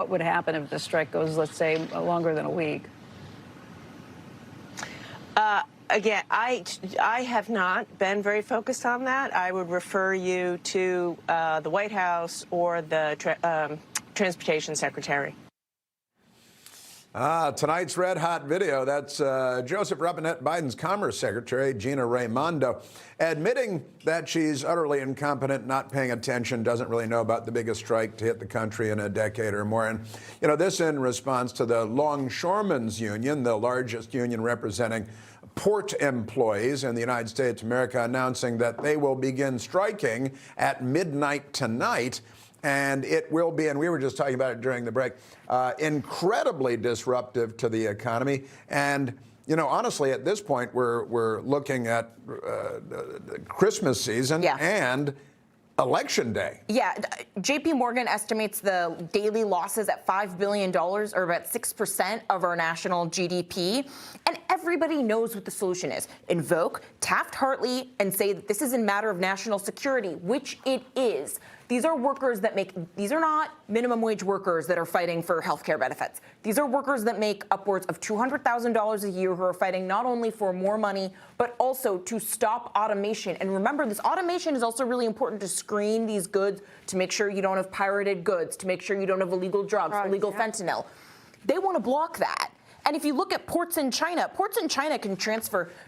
What would happen if the strike goes, let's say, longer than a week? Again, I have not been very focused on that. I would refer you to the White House or the Transportation Secretary. Tonight's red hot video, that's Joseph Robinette Biden's Commerce Secretary, Gina Raimondo, admitting that she's utterly incompetent, not paying attention, doesn't really know about the biggest strike to hit the country in a decade or more. And, you know, this in response to the Longshoremen's Union, the largest union representing port employees in the United States of America, announcing that they will begin striking at midnight tonight. And it will be, and we were just talking about it during the break, incredibly disruptive to the economy. And, you know, honestly, at this point, we're looking at Christmas season and Election Day. Yeah, JP Morgan estimates the daily losses at $5 billion, or about 6% of our national GDP. And everybody knows what the solution is. Invoke Taft-Hartley and say that this is a matter of national security, which it is. These are workers that these are not minimum wage workers that are fighting for health care benefits. These are workers that make upwards of $200,000 a year who are fighting not only for more money, but also to stop automation. And remember, this automation is also really important to screen these goods, to make sure you don't have pirated goods, to make sure you don't have illegal drugs, illegal fentanyl. They want to block that. And if you look at ports in China can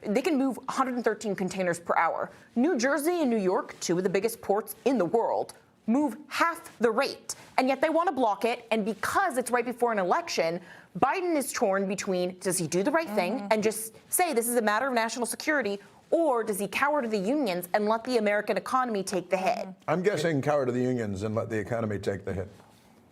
they can move 113 containers per hour. New Jersey and New York, two of the biggest ports in the world, move half the rate, and yet they want to block it. And because it's right before an election, Biden is torn between, does he do the right thing and just say this is a matter of national security, or does he cower to the unions and let the American economy take the hit? I'm guessing cower to the unions and let the economy take the hit.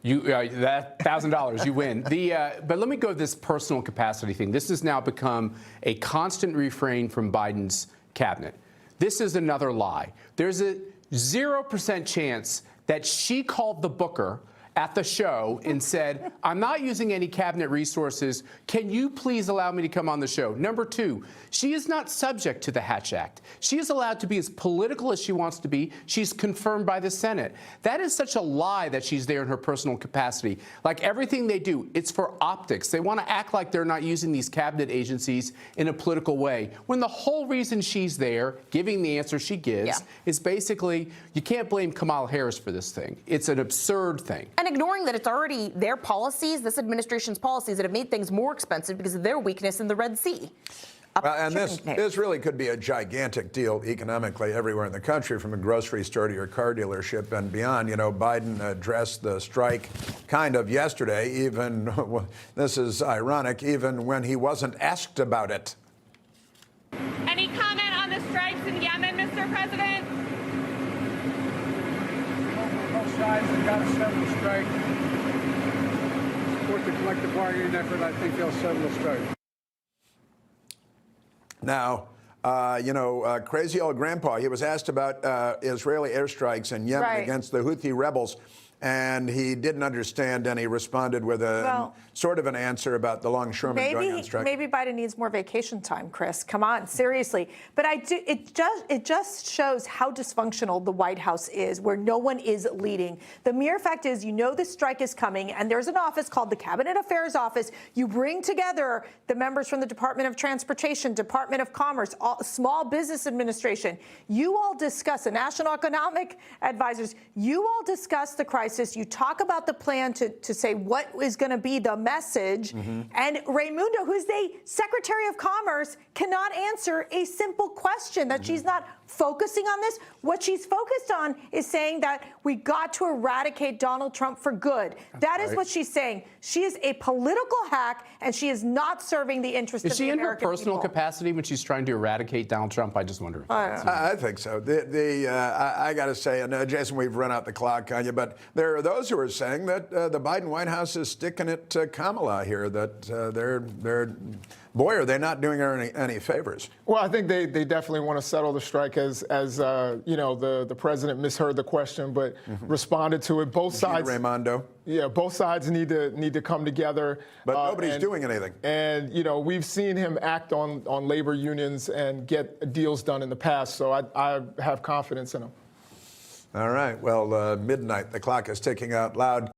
You that $1,000, you win. But let me go to this personal capacity thing. This has now become a constant refrain from Biden's cabinet. This is another lie. There's a 0% chance that she called the booker at the show and said, I'm not using any cabinet resources. Can you please allow me to come on the show? Number two, she is not subject to the Hatch Act. She is allowed to be as political as she wants to be. She's confirmed by the Senate. That is such a lie that she's there in her personal capacity. Like everything they do, it's for optics. They want to act like they're not using these cabinet agencies in a political way, when the whole reason she's there, giving the answer she gives, is basically, you can't blame Kamala Harris for this thing. It's an absurd thing. And ignoring that it's already their policies, this administration's policies, that have made things more expensive because of their weakness in the Red Sea. Well, and this really could be a gigantic deal economically everywhere in the country, from a grocery store to your car dealership and beyond. You know, Biden addressed the strike kind of yesterday, even, this is ironic, even when he wasn't asked about it. Any comment on the strikes in Yemen, Mr. President? Both sides have got to settle the strike. Support the collective bargaining effort. I think they'll settle the strike. Now, crazy old grandpa, he was asked about Israeli airstrikes in Yemen against the Houthi rebels, and he didn't understand, and he responded with a sort of an answer about the longshoremen going on strike. Maybe Biden needs more vacation time, Chris. Come on, seriously. But it just shows how dysfunctional the White House is, where no one is leading. The mere fact is, you know this strike is coming, and there's an office called the Cabinet Affairs Office. You bring together the members from the Department of Transportation, Department of Commerce, Small Business Administration. You all discuss, the National Economic Advisors, you all discuss the crisis. You talk about the plan to say what is going to be the message. And Raimundo, who's the Secretary of Commerce, cannot answer a simple question, that she's not focusing on this. What she's focused on is saying that we got to eradicate Donald Trump for good. That is what she's saying. She is a political hack, and she is not serving the interest of the American people. Is she in her personal capacity when she's trying to eradicate Donald Trump? I just wonder. I think so. I got to say, and Jason, we've run out the clock on you, but there are those who are saying that the Biden White House is sticking it to Kamala here, that boy, are they not doing her any favors. Well, I think they definitely want to settle the strike, as you know, the president misheard the question, but responded to it. Both sides. Raimondo. Yeah, both sides need to come together. But nobody's doing anything. And you know, we've seen him act on labor unions and get deals done in the past. So I have confidence in him. All right. Well, midnight. The clock is ticking out loud.